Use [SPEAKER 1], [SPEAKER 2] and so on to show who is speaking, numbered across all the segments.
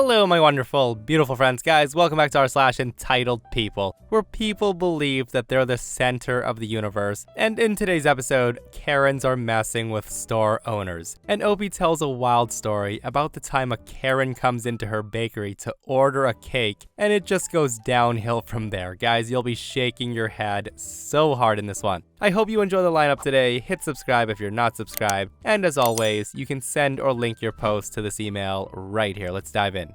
[SPEAKER 1] Hello, my wonderful, beautiful friends, guys. Welcome back to r/EntitledPeople, where people believe that they're the center of the universe. And in today's episode, Karens are messing with store owners. And Opie tells a wild story about the time a Karen comes into her bakery to order a cake, and it just goes downhill from there. Guys, you'll be shaking your head so hard in this one. I hope you enjoy the lineup today. Hit subscribe if you're not subscribed. And as always, you can send or link your post to this email right here. Let's dive in.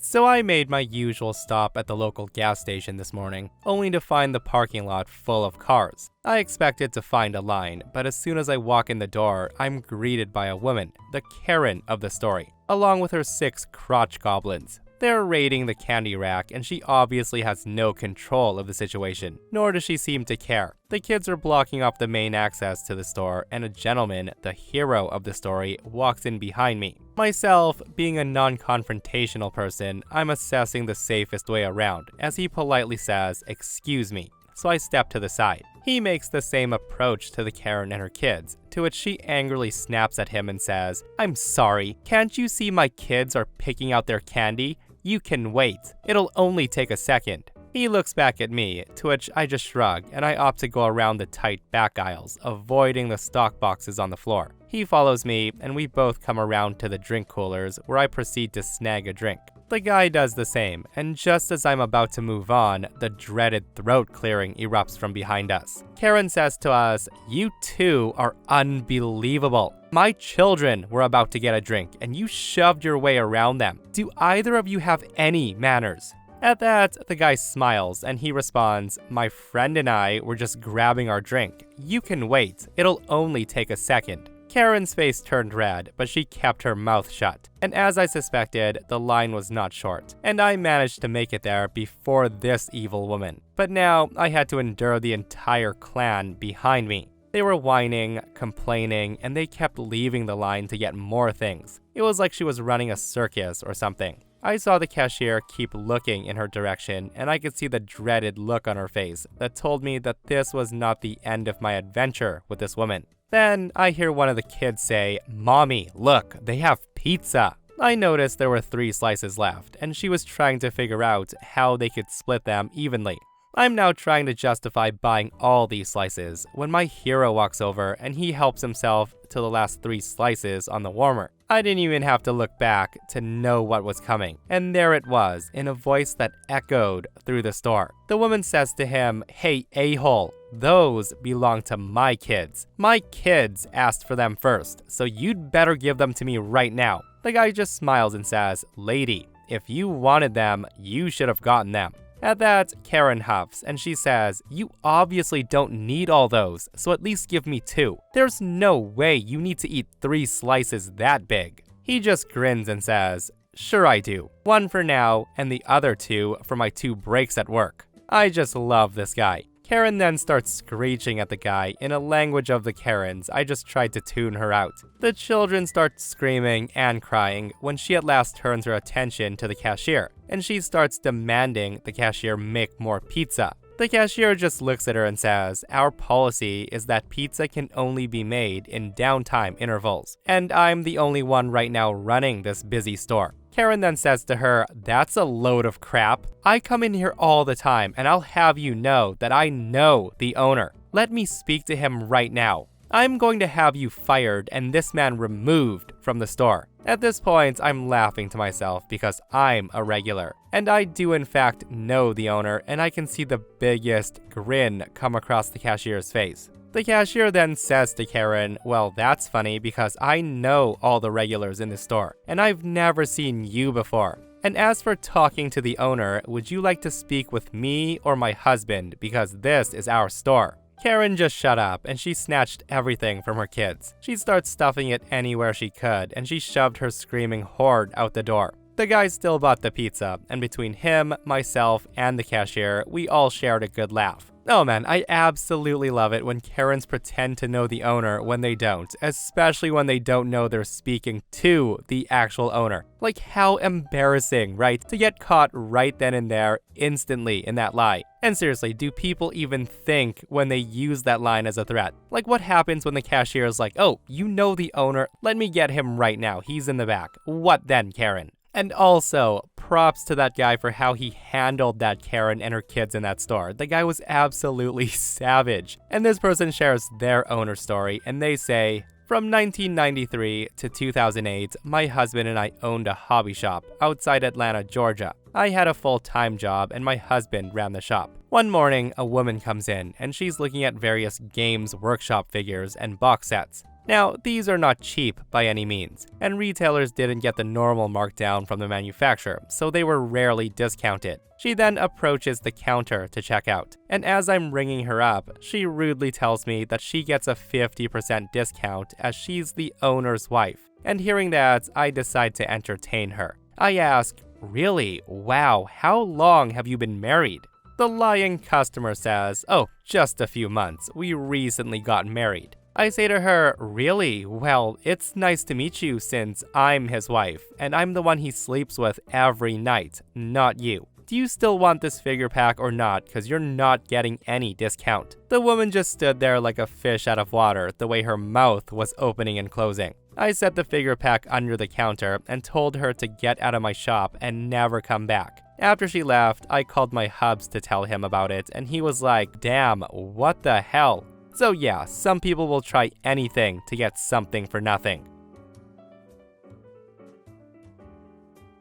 [SPEAKER 1] So I made my usual stop at the local gas station this morning, only to find the parking lot full of cars. I expected to find a line, but as soon as I walk in the door, I'm greeted by a woman, the Karen of the story, along with her 6 crotch goblins. They're raiding the candy rack, and she obviously has no control of the situation, nor does she seem to care. The kids are blocking off the main access to the store, and a gentleman, the hero of the story, walks in behind me. Myself, being a non-confrontational person, I'm assessing the safest way around, as he politely says, "Excuse me." So I step to the side. He makes the same approach to the Karen and her kids, to which she angrily snaps at him and says, "I'm sorry, can't you see my kids are picking out their candy? You can wait. It'll only take a second." He looks back at me, to which I just shrug, and I opt to go around the tight back aisles, avoiding the stock boxes on the floor. He follows me, and we both come around to the drink coolers, where I proceed to snag a drink. The guy does the same, and just as I'm about to move on, the dreaded throat clearing erupts from behind us. Karen says to us, "You two are unbelievable. My children were about to get a drink, and you shoved your way around them. Do either of you have any manners?" At that, the guy smiles, and he responds, "My friend and I were just grabbing our drink. You can wait. It'll only take a second." Karen's face turned red, but she kept her mouth shut. And as I suspected, the line was not short, and I managed to make it there before this evil woman. But now, I had to endure the entire clan behind me. They were whining, complaining, and they kept leaving the line to get more things. It was like she was running a circus or something. I saw the cashier keep looking in her direction, and I could see the dreaded look on her face that told me that this was not the end of my adventure with this woman. Then I hear one of the kids say, "Mommy, look, they have pizza." I noticed there were 3 slices left, and she was trying to figure out how they could split them evenly. I'm now trying to justify buying all these slices when my hero walks over and he helps himself to the last 3 slices on the warmer. I didn't even have to look back to know what was coming, and there it was in a voice that echoed through the store. The woman says to him, "Hey, a-hole, those belong to my kids. My kids asked for them first, so you'd better give them to me right now." The guy just smiles and says, "Lady, if you wanted them, you should have gotten them." At that, Karen huffs, and she says, "You obviously don't need all those, so at least give me 2. There's no way you need to eat 3 slices that big." He just grins and says, "Sure I do. 1 for now, and the other 2 for my 2 breaks at work." I just love this guy. Karen then starts screeching at the guy in a language of the Karens. I just tried to tune her out. The children start screaming and crying when she at last turns her attention to the cashier, and she starts demanding the cashier make more pizza. The cashier just looks at her and says, "Our policy is that pizza can only be made in downtime intervals, and I'm the only one right now running this busy store." Karen then says to her, "That's a load of crap. I come in here all the time, and I'll have you know that I know the owner. Let me speak to him right now. I'm going to have you fired and this man removed from the store." At this point, I'm laughing to myself because I'm a regular. And I do in fact know the owner, and I can see the biggest grin come across the cashier's face. The cashier then says to Karen, "Well, that's funny because I know all the regulars in the store, and I've never seen you before. And as for talking to the owner, would you like to speak with me or my husband, because this is our store?" Karen just shut up, and she snatched everything from her kids. She starts stuffing it anywhere she could, and she shoved her screaming horde out the door. The guy still bought the pizza, and between him, myself, and the cashier, we all shared a good laugh. Oh man, I absolutely love it when Karens pretend to know the owner when they don't, especially when they don't know they're speaking to the actual owner. Like, how embarrassing, right? To get caught right then and there, instantly, in that lie. And seriously, do people even think when they use that line as a threat? Like, what happens when the cashier is like, oh, you know the owner, let me get him right now, he's in the back. What then, Karen? And also, props to that guy for how he handled that Karen and her kids in that store. The guy was absolutely savage. And this person shares their owner story, and they say, from 1993 to 2008, my husband and I owned a hobby shop outside Atlanta, Georgia. I had a full-time job and my husband ran the shop. One morning, a woman comes in and she's looking at various Games Workshop figures and box sets. Now, these are not cheap by any means, and retailers didn't get the normal markdown from the manufacturer, so they were rarely discounted. She then approaches the counter to check out, and as I'm ringing her up, she rudely tells me that she gets a 50% discount as she's the owner's wife. And hearing that, I decide to entertain her. I ask, really? Wow, how long have you been married? The lying customer says, oh, just a few months. We recently got married. I say to her, really? Well, it's nice to meet you since I'm his wife, and I'm the one he sleeps with every night, not you. Do you still want this figure pack or not? Because you're not getting any discount. The woman just stood there like a fish out of water, the way her mouth was opening and closing. I set the figure pack under the counter and told her to get out of my shop and never come back. After she left, I called my hubs to tell him about it, and he was like, damn, what the hell? So yeah, some people will try anything to get something for nothing.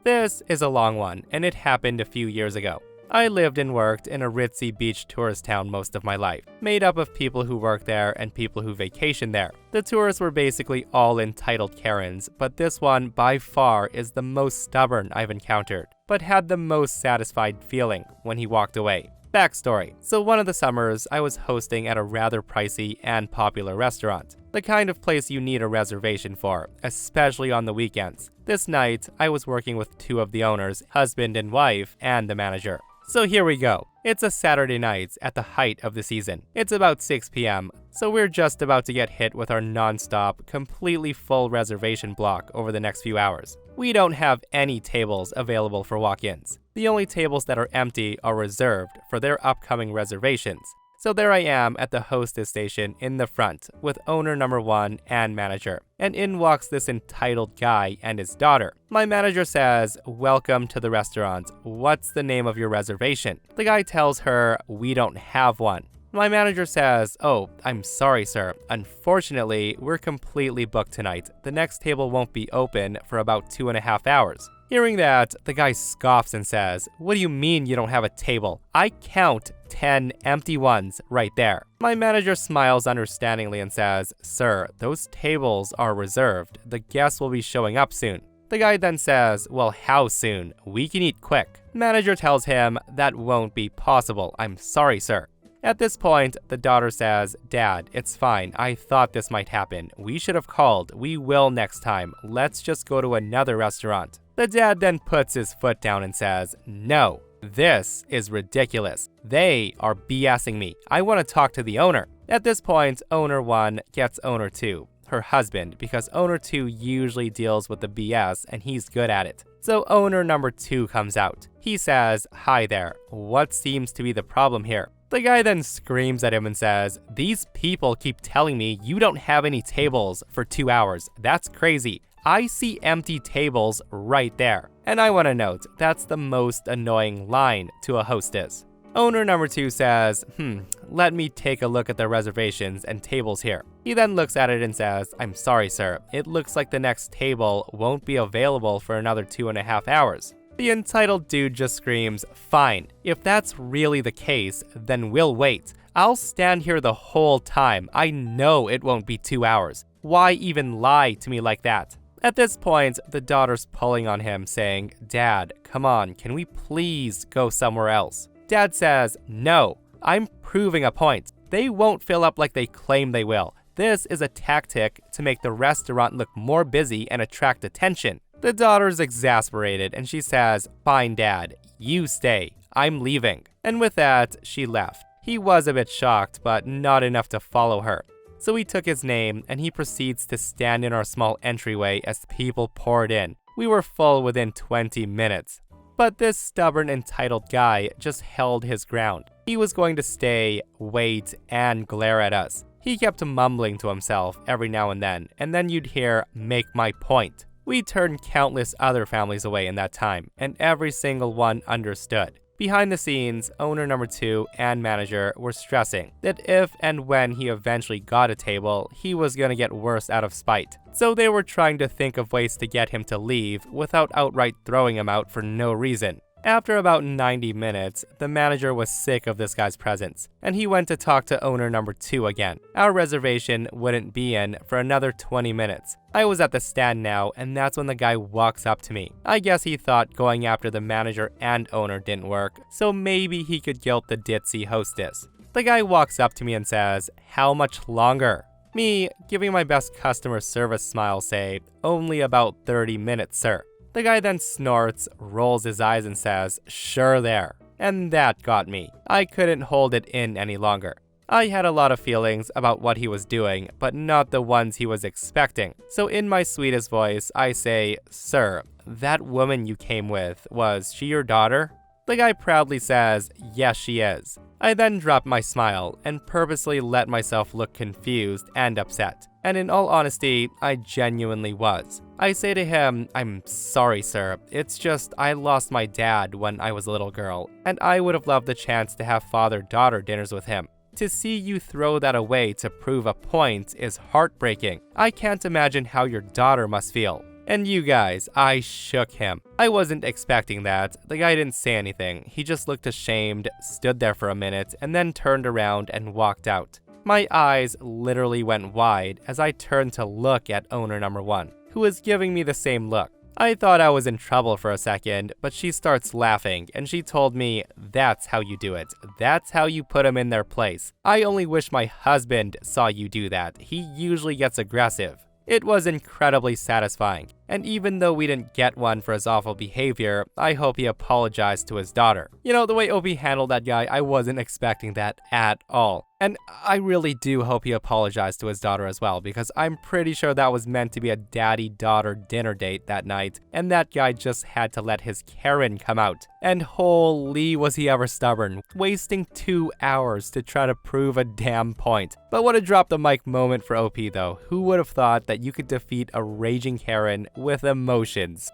[SPEAKER 1] This is a long one, and it happened a few years ago. I lived and worked in a ritzy beach tourist town most of my life, made up of people who work there and people who vacation there. The tourists were basically all entitled Karens, but this one by far is the most stubborn I've encountered, but had the most satisfied feeling when he walked away. Backstory. So one of the summers, I was hosting at a rather pricey and popular restaurant. The kind of place you need a reservation for, especially on the weekends. This night, I was working with two of the owners, husband and wife, and the manager. So here we go. It's a Saturday night at the height of the season. It's about 6 p.m., so we're just about to get hit with our non-stop, completely full reservation block over the next few hours. We don't have any tables available for walk-ins. The only tables that are empty are reserved for their upcoming reservations. So there I am at the hostess station in the front with owner number 1 and manager. And in walks this entitled guy and his daughter. My manager says, welcome to the restaurant. What's the name of your reservation? The guy tells her, we don't have one. My manager says, oh, I'm sorry, sir. Unfortunately, we're completely booked tonight. The next table won't be open for about 2.5 hours. Hearing that, the guy scoffs and says, what do you mean you don't have a table? I count 10 empty ones right there. My manager smiles understandingly and says, sir, those tables are reserved. The guests will be showing up soon. The guy then says, well, how soon? We can eat quick. Manager tells him, that won't be possible. I'm sorry, sir. At this point, the daughter says, Dad, it's fine. I thought this might happen. We should have called. We will next time. Let's just go to another restaurant. The dad then puts his foot down and says, no, this is ridiculous. They are BSing me. I want to talk to the owner. At this point, owner 1 gets owner 2, her husband, because owner 2 usually deals with the BS and he's good at it. So owner number 2 comes out. He says, hi there. What seems to be the problem here? The guy then screams at him and says, these people keep telling me you don't have any tables for 2 hours. That's crazy. I see empty tables right there. And I want to note, that's the most annoying line to a hostess. Owner number 2 says, let me take a look at the reservations and tables here. He then looks at it and says, I'm sorry, sir. It looks like the next table won't be available for another 2.5 hours. The entitled dude just screams, fine. If that's really the case, then we'll wait. I'll stand here the whole time. I know it won't be 2 hours. Why even lie to me like that? At this point, the daughter's pulling on him, saying, Dad, come on, can we please go somewhere else? Dad says, no, I'm proving a point. They won't fill up like they claim they will. This is a tactic to make the restaurant look more busy and attract attention. The daughter's exasperated and she says, fine, Dad, you stay. I'm leaving. And with that, she left. He was a bit shocked, but not enough to follow her. So we took his name, and he proceeds to stand in our small entryway as people poured in. We were full within 20 minutes. But this stubborn, entitled guy just held his ground. He was going to stay, wait, and glare at us. He kept mumbling to himself every now and then you'd hear, "Make my point." We turned countless other families away in that time, and every single one understood. Behind the scenes, owner number 2 and manager were stressing that if and when he eventually got a table, he was gonna get worse out of spite. So they were trying to think of ways to get him to leave without outright throwing him out for no reason. After about 90 minutes, the manager was sick of this guy's presence, and he went to talk to owner number 2 again. Our reservation wouldn't be in for another 20 minutes. I was at the stand now, and that's when the guy walks up to me. I guess he thought going after the manager and owner didn't work, so maybe he could guilt the ditzy hostess. The guy walks up to me and says, "How much longer?" Me, giving my best customer service smile, say, "Only about 30 minutes, sir." The guy then snorts, rolls his eyes and says, "Sure there." And that got me. I couldn't hold it in any longer. I had a lot of feelings about what he was doing, but not the ones he was expecting. So in my sweetest voice, I say, "Sir, that woman you came with, was she your daughter?" The guy proudly says, "Yes, she is." I then drop my smile and purposely let myself look confused and upset. And in all honesty, I genuinely was. I say to him, "I'm sorry, sir. It's just I lost my dad when I was a little girl, and I would have loved the chance to have father-daughter dinners with him. To see you throw that away to prove a point is heartbreaking. I can't imagine how your daughter must feel." And you guys, I shook him. I wasn't expecting that. The guy didn't say anything. He just looked ashamed, stood there for a minute, and then turned around and walked out. My eyes literally went wide as I turned to look at owner number 1, who was giving me the same look. I thought I was in trouble for a second, but she starts laughing, and she told me, "That's how you do it. That's how you put them in their place. I only wish my husband saw you do that. He usually gets aggressive." It was incredibly satisfying, and even though we didn't get one for his awful behavior, I hope he apologized to his daughter. You know, the way Opie handled that guy, I wasn't expecting that at all. And I really do hope he apologized to his daughter as well, because I'm pretty sure that was meant to be a daddy-daughter dinner date that night, and that guy just had to let his Karen come out. And holy was he ever stubborn, wasting 2 hours to try to prove a damn point. But what a drop the mic moment for OP though. Who would have thought that you could defeat a raging Karen with emotions?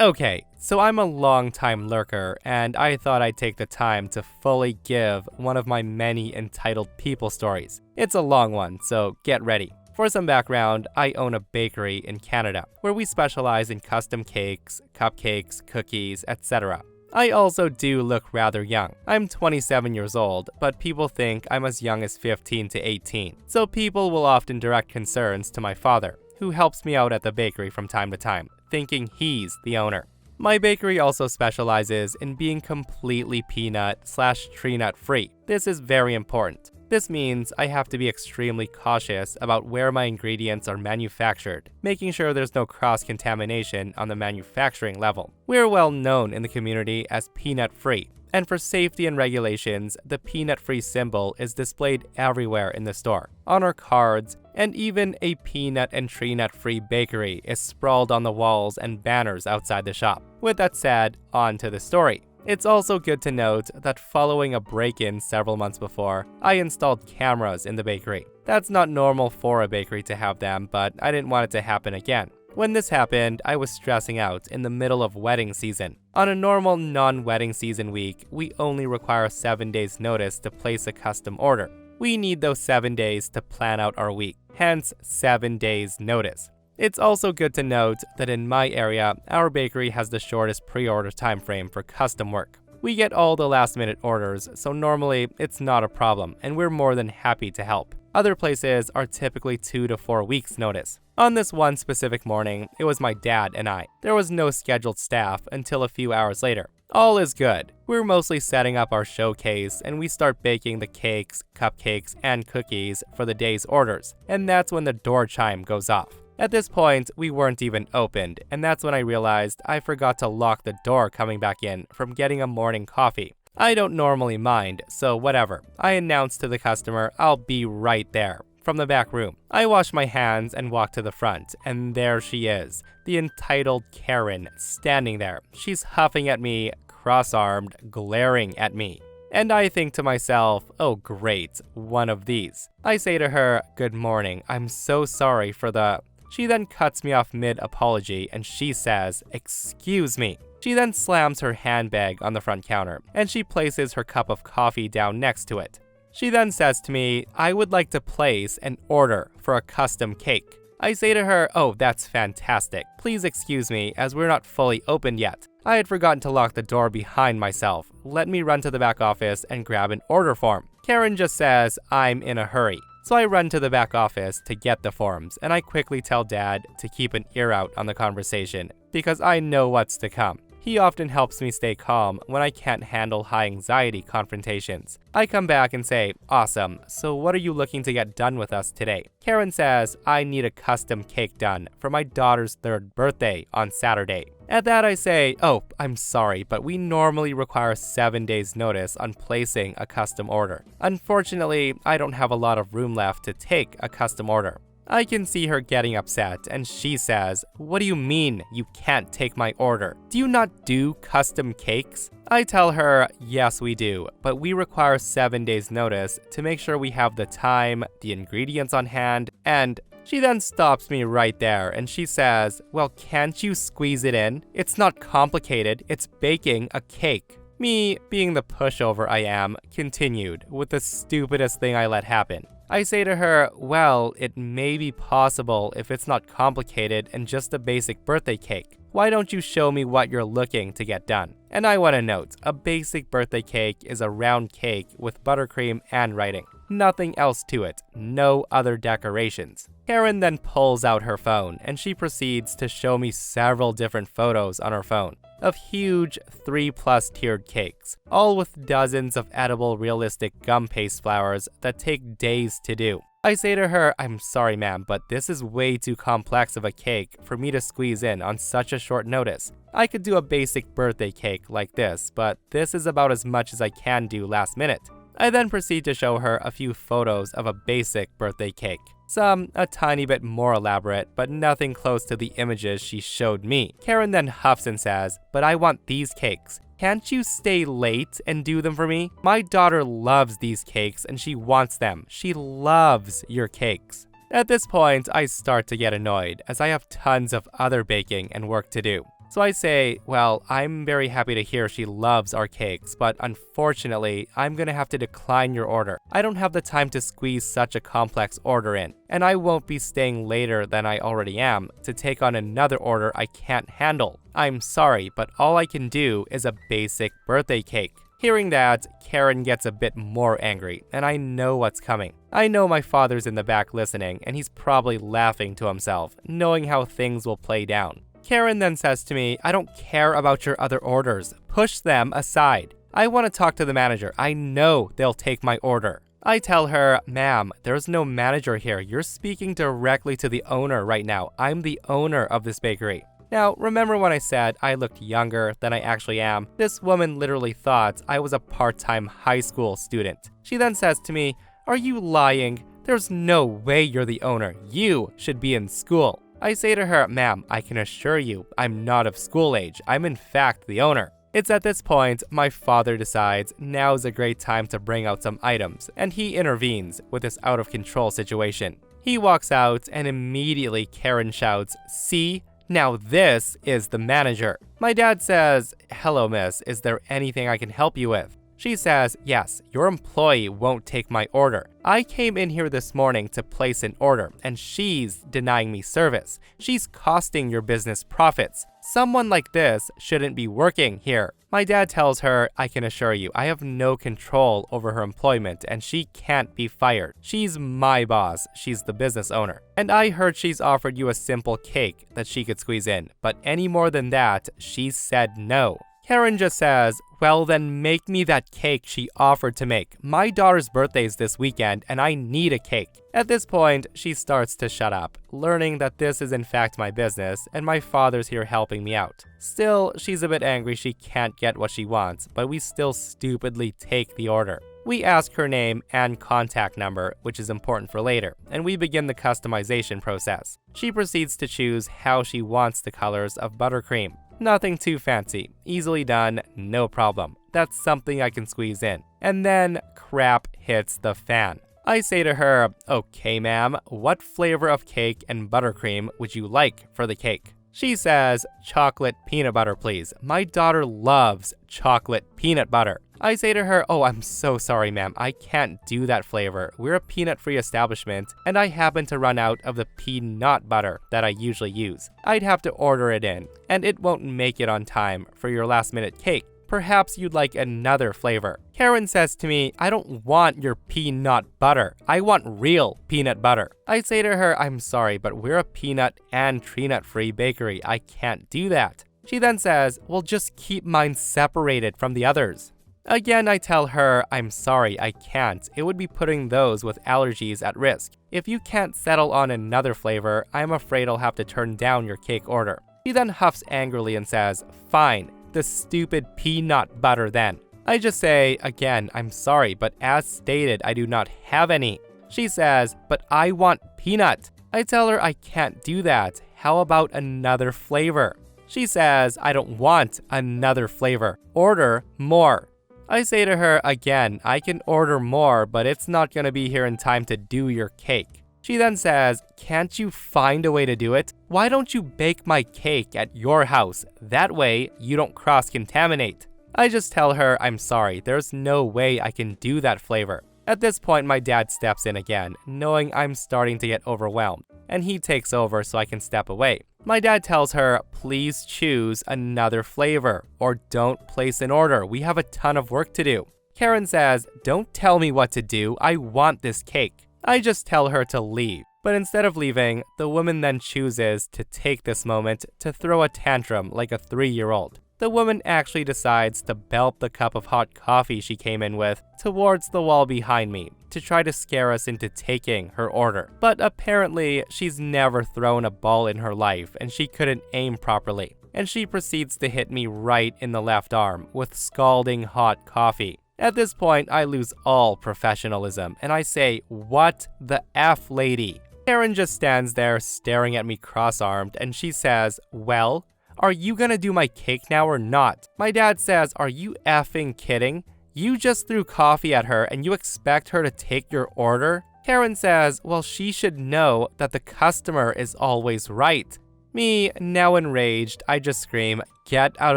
[SPEAKER 1] Okay, so I'm a long-time lurker, and I thought I'd take the time to fully give one of my many entitled people stories. It's a long one, so get ready. For some background, I own a bakery in Canada, where we specialize in custom cakes, cupcakes, cookies, etc. I also do look rather young. I'm 27 years old, but people think I'm as young as 15 to 18, so people will often direct concerns to my father, who helps me out at the bakery from time to time, thinking he's the owner. My bakery also specializes in being completely peanut/tree nut free. This is very important. This means I have to be extremely cautious about where my ingredients are manufactured, making sure there's no cross-contamination on the manufacturing level. We're well known in the community as peanut free, and for safety and regulations, the peanut-free symbol is displayed everywhere in the store, on our cards, and even a peanut and tree nut-free bakery is sprawled on the walls and banners outside the shop. With that said, on to the story. It's also good to note that following a break-in several months before, I installed cameras in the bakery. That's not normal for a bakery to have them, but I didn't want it to happen again. When this happened, I was stressing out in the middle of wedding season. On a normal non-wedding season week, we only require 7 days notice to place a custom order. We need those 7 days to plan out our week, hence 7 days notice. It's also good to note that in my area, our bakery has the shortest pre-order time frame for custom work. We get all the last-minute orders, so normally it's not a problem, and we're more than happy to help. Other places are typically 2 to 4 weeks notice. On this one specific morning, it was my dad and I. There was no scheduled staff until a few hours later. All is good. We're mostly setting up our showcase, and we start baking the cakes, cupcakes, and cookies for the day's orders, and that's when the door chime goes off. At this point, we weren't even opened, and that's when I realized I forgot to lock the door coming back in from getting a morning coffee. I don't normally mind, so whatever. I announce to the customer I'll be right there. From the back room, I wash my hands and walk to the front, and there she is, the entitled Karen, standing there. She's huffing at me, cross-armed, glaring at me. And I think to myself, oh great, one of these. I say to her, good morning, I'm so sorry for the... She then cuts me off mid-apology and she says, excuse me. She then slams her handbag on the front counter and she places her cup of coffee down next to it. She then says to me, I would like to place an order for a custom cake. I say to her, oh, that's fantastic. Please excuse me as we're not fully opened yet. I had forgotten to lock the door behind myself. Let me run to the back office and grab an order form. Karen just says, I'm in a hurry. So I run to the back office to get the forms, and I quickly tell Dad to keep an ear out on the conversation because I know what's to come. He often helps me stay calm when I can't handle high-anxiety confrontations. I come back and say, awesome, so what are you looking to get done with us today? Karen says, I need a custom cake done for my daughter's 3rd birthday on Saturday. At that I say, oh, I'm sorry, but we normally require 7 days notice on placing a custom order. Unfortunately, I don't have a lot of room left to take a custom order. I can see her getting upset, and she says, what do you mean you can't take my order? Do you not do custom cakes? I tell her, yes we do, but we require 7 days notice to make sure we have the time, the ingredients on hand, and... She then stops me right there and she says, well, can't you squeeze it in? It's not complicated, it's baking a cake. Me, being the pushover I am, continued with the stupidest thing I let happen. I say to her, well, it may be possible if it's not complicated and just a basic birthday cake. Why don't you show me what you're looking to get done? And I want to note, a basic birthday cake is a round cake with buttercream and writing. Nothing else to it, no other decorations. Karen then pulls out her phone and she proceeds to show me several different photos on her phone of huge 3+ tiered cakes, all with dozens of edible realistic gum paste flowers that take days to do. I say to her, I'm sorry ma'am, but this is way too complex of a cake for me to squeeze in on such a short notice. I could do a basic birthday cake like this, but this is about as much as I can do last minute. I then proceed to show her a few photos of a basic birthday cake. Some a tiny bit more elaborate, but nothing close to the images she showed me. Karen then huffs and says, but I want these cakes. Can't you stay late and do them for me? My daughter loves these cakes and she wants them. She loves your cakes. At this point, I start to get annoyed as I have tons of other baking and work to do. So I say, well, I'm very happy to hear she loves our cakes, but unfortunately, I'm gonna have to decline your order. I don't have the time to squeeze such a complex order in, and I won't be staying later than I already am to take on another order I can't handle. I'm sorry, but all I can do is a basic birthday cake. Hearing that, Karen gets a bit more angry, and I know what's coming. I know my father's in the back listening, and he's probably laughing to himself, knowing how things will play down. Karen then says to me, I don't care about your other orders. Push them aside. I want to talk to the manager. I know they'll take my order. I tell her, ma'am, there's no manager here. You're speaking directly to the owner right now. I'm the owner of this bakery. Now, remember when I said I looked younger than I actually am? This woman literally thought I was a part-time high school student. She then says to me, are you lying? There's no way you're the owner. You should be in school. I say to her, ma'am, I can assure you, I'm not of school age. I'm in fact the owner. It's at this point, my father decides now's a great time to bring out some items, and he intervenes with this out-of-control situation. He walks out, and immediately Karen shouts, see? Now this is the manager. My dad says, hello miss, is there anything I can help you with? She says, yes, your employee won't take my order. I came in here this morning to place an order, and she's denying me service. She's costing your business profits. Someone like this shouldn't be working here. My dad tells her, I can assure you, I have no control over her employment, and she can't be fired. She's my boss. She's the business owner. And I heard she's offered you a simple cake that she could squeeze in, but any more than that, she said no. Karen just says, well then make me that cake she offered to make. My daughter's birthday's this weekend and I need a cake. At this point, she starts to shut up, learning that this is in fact my business and my father's here helping me out. Still, she's a bit angry she can't get what she wants, but we still stupidly take the order. We ask her name and contact number, which is important for later, and we begin the customization process. She proceeds to choose how she wants the colors of buttercream. Nothing too fancy, easily done, no problem. That's something I can squeeze in. And then crap hits the fan. I say to her, okay ma'am, what flavor of cake and buttercream would you like for the cake? She says, chocolate peanut butter please. My daughter loves chocolate peanut butter. I say to her, oh, I'm so sorry, ma'am. I can't do that flavor. We're a peanut-free establishment, and I happen to run out of the peanut butter that I usually use. I'd have to order it in, and it won't make it on time for your last-minute cake. Perhaps you'd like another flavor. Karen says to me, I don't want your peanut butter. I want real peanut butter. I say to her, I'm sorry, but we're a peanut and tree nut-free bakery. I can't do that. She then says, well, just keep mine separated from the others. Again, I tell her, I'm sorry, I can't. It would be putting those with allergies at risk. If you can't settle on another flavor, I'm afraid I'll have to turn down your cake order. She then huffs angrily and says, fine, the stupid peanut butter then. I just say, again, I'm sorry, but as stated, I do not have any. She says, but I want peanut. I tell her I can't do that. How about another flavor? She says, I don't want another flavor. Order more. I say to her, again, I can order more, but it's not gonna be here in time to do your cake. She then says, can't you find a way to do it? Why don't you bake my cake at your house? That way, you don't cross-contaminate. I just tell her, I'm sorry, there's no way I can do that flavor. At this point, my dad steps in again, knowing I'm starting to get overwhelmed, and he takes over so I can step away. My dad tells her, please choose another flavor, or don't place an order. We have a ton of work to do. Karen says, don't tell me what to do. I want this cake. I just tell her to leave. But instead of leaving, the woman then chooses to take this moment to throw a tantrum like a 3-year-old. The woman actually decides to belt the cup of hot coffee she came in with towards the wall behind me to try to scare us into taking her order. But apparently, she's never thrown a ball in her life and she couldn't aim properly. And she proceeds to hit me right in the left arm with scalding hot coffee. At this point, I lose all professionalism and I say, what the F, lady? Karen just stands there staring at me cross-armed and she says, well, are you gonna do my cake now or not? My dad says, are you effing kidding? You just threw coffee at her and you expect her to take your order? Karen says, well, she should know that the customer is always right. Me, now enraged, I just scream, get out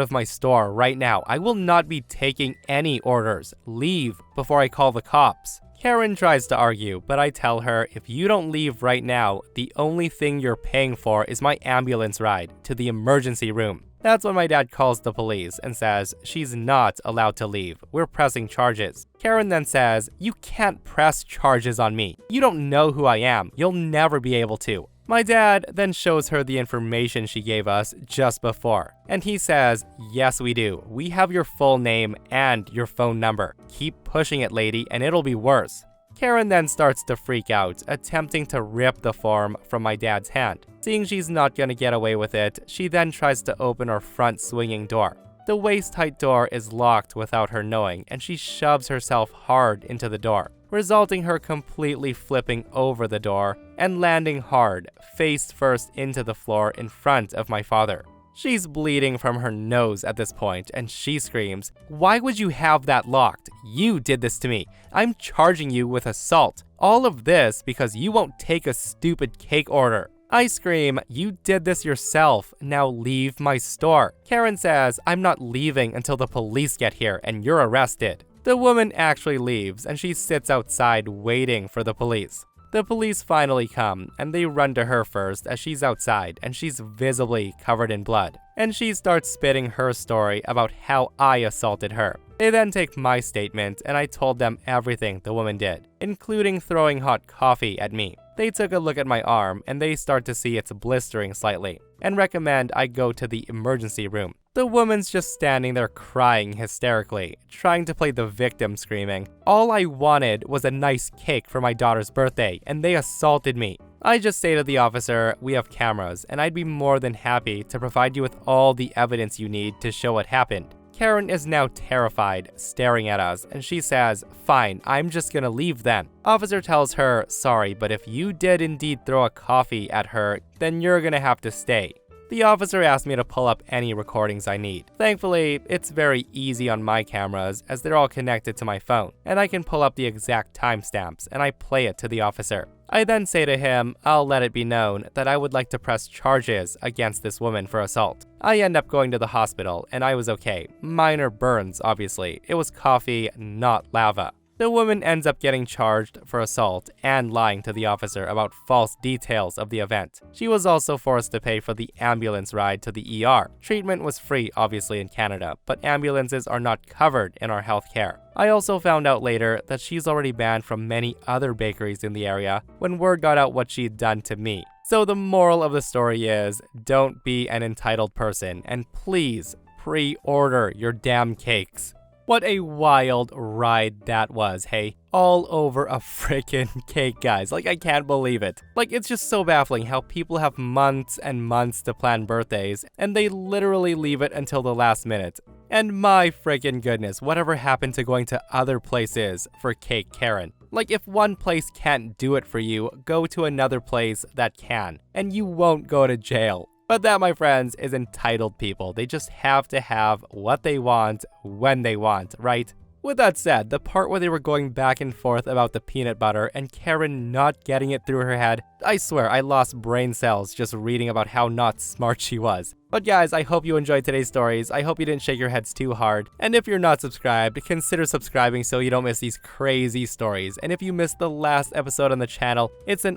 [SPEAKER 1] of my store right now. I will not be taking any orders. Leave before I call the cops. Karen tries to argue, but I tell her, if you don't leave right now, the only thing you're paying for is my ambulance ride to the emergency room. That's when my dad calls the police and says she's not allowed to leave. We're pressing charges. Karen then says, you can't press charges on me. You don't know who I am. You'll never be able to. My dad then shows her the information she gave us just before, and he says, yes we do. We have your full name and your phone number. Keep pushing it, lady, and it'll be worse. Karen then starts to freak out, attempting to rip the form from my dad's hand. Seeing she's not gonna get away with it, she then tries to open our front swinging door. The waist-height door is locked without her knowing, and she shoves herself hard into the door, resulting her completely flipping over the door and landing hard, face first into the floor in front of my father. She's bleeding from her nose at this point, and she screams, why would you have that locked? You did this to me. I'm charging you with assault. All of this because you won't take a stupid cake order. I scream, you did this yourself. Now leave my store. Karen says, I'm not leaving until the police get here and you're arrested. The woman actually leaves and she sits outside waiting for the police. The police finally come, and they run to her first as she's outside and she's visibly covered in blood. And she starts spitting her story about how I assaulted her. They then take my statement and I told them everything the woman did, including throwing hot coffee at me. They took a look at my arm and they start to see it's blistering slightly and recommend I go to the emergency room. The woman's just standing there crying hysterically, trying to play the victim screaming. All I wanted was a nice cake for my daughter's birthday, and they assaulted me. I just say to the officer, we have cameras, and I'd be more than happy to provide you with all the evidence you need to show what happened. Karen is now terrified, staring at us, and she says, fine, I'm just gonna leave then. Officer tells her, sorry, but if you did indeed throw a coffee at her, then you're gonna have to stay. The officer asked me to pull up any recordings I need. Thankfully, it's very easy on my cameras as they're all connected to my phone, and I can pull up the exact timestamps and I play it to the officer. I then say to him, I'll let it be known that I would like to press charges against this woman for assault. I end up going to the hospital and I was okay. Minor burns, obviously. It was coffee, not lava. The woman ends up getting charged for assault and lying to the officer about false details of the event. She was also forced to pay for the ambulance ride to the ER. Treatment was free, obviously, in Canada, but ambulances are not covered in our healthcare. I also found out later that she's already banned from many other bakeries in the area when word got out what she'd done to me. So the moral of the story is, don't be an entitled person, and please pre-order your damn cakes. What a wild ride that was, hey? All over a freaking cake, guys. Like, I can't believe it. Like, it's just so baffling how people have months and months to plan birthdays, and they literally leave it until the last minute. And my freaking goodness, whatever happened to going to other places for Cake Karen? Like, if one place can't do it for you, go to another place that can, and you won't go to jail. But that, my friends, is entitled people. They just have to have what they want when they want, right? With that said, the part where they were going back and forth about the peanut butter and Karen not getting it through her head, I swear I lost brain cells just reading about how not smart she was. But guys, I hope you enjoyed today's stories. I hope you didn't shake your heads too hard. And if you're not subscribed, consider subscribing so you don't miss these crazy stories. And if you missed the last episode on the channel, it's an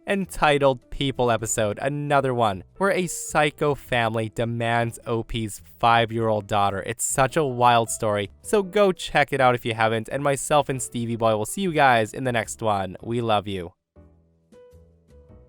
[SPEAKER 1] Entitled People episode, another one, where a psycho family demands OP's 5-year-old daughter. It's such a wild story, so go check it out if you haven't, and myself and Stevie Boy will see you guys in the next one. We love you.